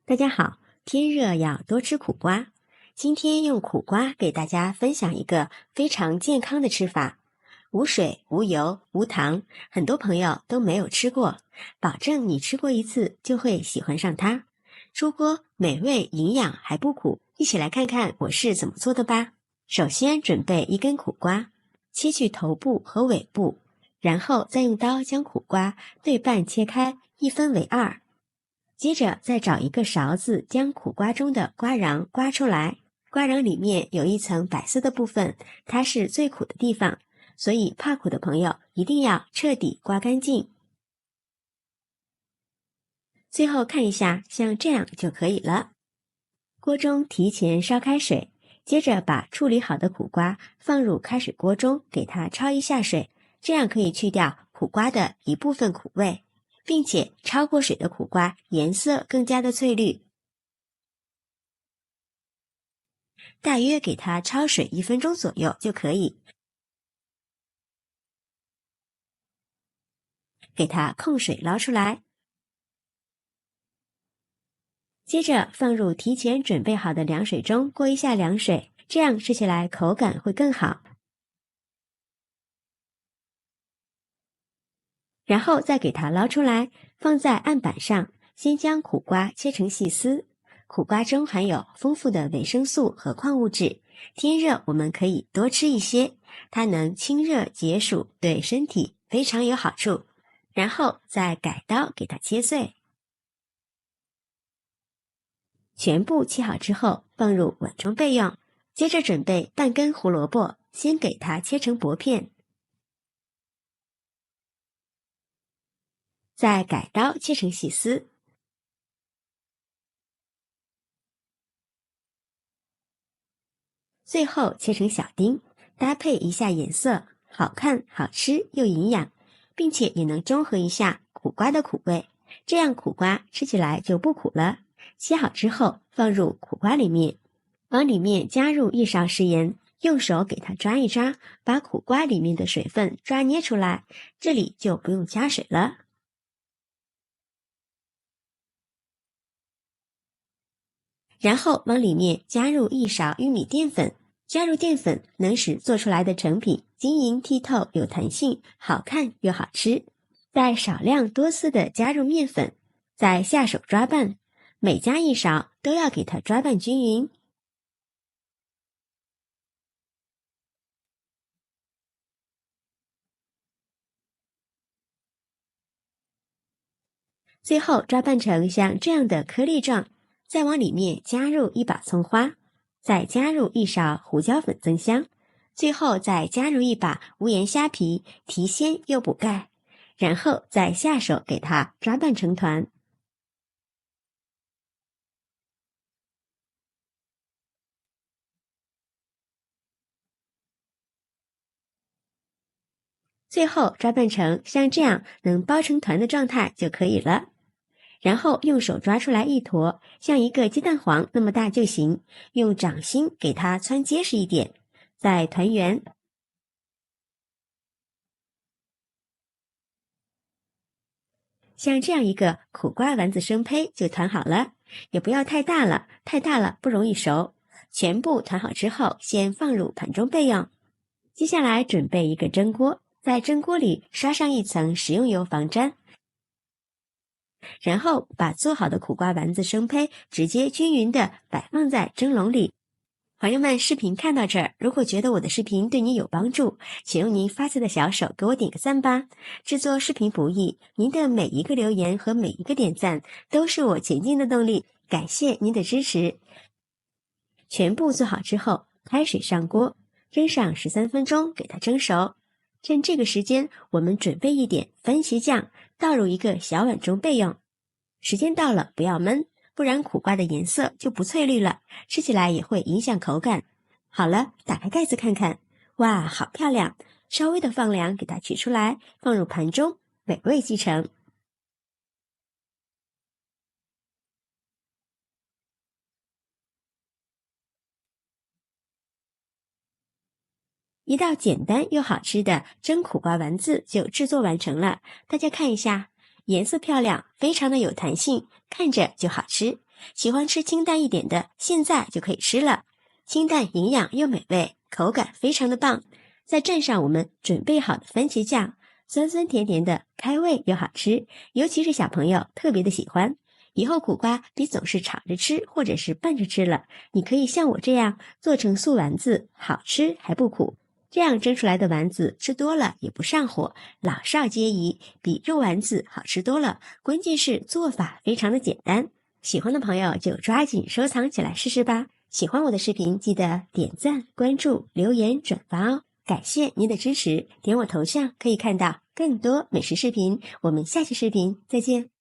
大家好，天热要多吃苦瓜。今天用苦瓜给大家分享一个非常健康的吃法，无水、无油、无糖，很多朋友都没有吃过，保证你吃过一次就会喜欢上它。出锅美味、营养还不苦，一起来看看我是怎么做的吧。首先准备一根苦瓜，切去头部和尾部，然后再用刀将苦瓜对半切开，一分为二。接着再找一个勺子，将苦瓜中的瓜瓤刮出来。瓜瓤里面有一层白色的部分，它是最苦的地方，所以怕苦的朋友一定要彻底刮干净。最后看一下，像这样就可以了。锅中提前烧开水，接着把处理好的苦瓜放入开水锅中，给它焯一下水，这样可以去掉苦瓜的一部分苦味。并且焯过水的苦瓜颜色更加的翠绿，大约给它焯水1分钟左右就可以。给它控水捞出来，接着放入提前准备好的凉水中过一下凉水，这样吃起来口感会更好。然后再给它捞出来，放在案板上，先将苦瓜切成细丝。苦瓜中含有丰富的维生素和矿物质，天热我们可以多吃一些，它能清热解暑，对身体非常有好处。然后再改刀给它切碎，全部切好之后放入碗中备用。接着准备半根胡萝卜，先给它切成薄片，再改刀切成细丝，最后切成小丁，搭配一下颜色，好看、好吃又营养，并且也能中和一下苦瓜的苦味，这样苦瓜吃起来就不苦了。切好之后放入苦瓜里面，往里面加入1勺食盐，用手给它抓一抓，把苦瓜里面的水分抓捏出来，这里就不用加水了。然后往里面加入1勺玉米淀粉，加入淀粉能使做出来的成品晶莹剔透、有弹性、好看又好吃。再少量多次的加入面粉，再下手抓拌，每加1勺都要给它抓拌均匀。最后抓拌成像这样的颗粒状，再往里面加入1把葱花，再加入1勺胡椒粉增香，最后再加入1把无盐虾皮，提鲜又补钙，然后再下手给它抓拌成团。最后抓拌成像这样能包成团的状态就可以了。然后用手抓出来一坨，像一个鸡蛋黄那么大就行，用掌心给它汆结实一点，再团圆。像这样一个苦瓜丸子生胚就团好了，也不要太大了，太大了不容易熟。全部团好之后，先放入盘中备用。接下来准备一个蒸锅，在蒸锅里刷上1层食用油防粘，然后把做好的苦瓜丸子生胚直接均匀地摆放在蒸笼里。朋友们，视频看到这儿，如果觉得我的视频对你有帮助，请用您发财的小手给我点个赞吧。制作视频不易，您的每一个留言和每一个点赞都是我前进的动力，感谢您的支持。全部做好之后，开水上锅，蒸上13分钟，给它蒸熟。趁这个时间，我们准备一点番茄酱，倒入一个小碗中备用。时间到了，不要焖，不然苦瓜的颜色就不翠绿了，吃起来也会影响口感。好了，打开盖子看看，哇，好漂亮！稍微的放凉，给它取出来，放入盘中，美味继承。一道简单又好吃的蒸苦瓜丸子就制作完成了，大家看一下，颜色漂亮，非常的有弹性，看着就好吃。喜欢吃清淡一点的，现在就可以吃了。清淡营养又美味，口感非常的棒。再蘸上我们准备好的番茄酱，酸酸甜甜的，开胃又好吃，尤其是小朋友特别的喜欢。以后苦瓜别总是炒着吃或者是拌着吃了，你可以像我这样做成素丸子，好吃还不苦。这样蒸出来的丸子吃多了也不上火，老少皆宜，比肉丸子好吃多了。关键是做法非常的简单，喜欢的朋友就抓紧收藏起来试试吧。喜欢我的视频，记得点赞、关注、留言、转发哦！感谢您的支持，点我头像可以看到更多美食视频。我们下期视频再见。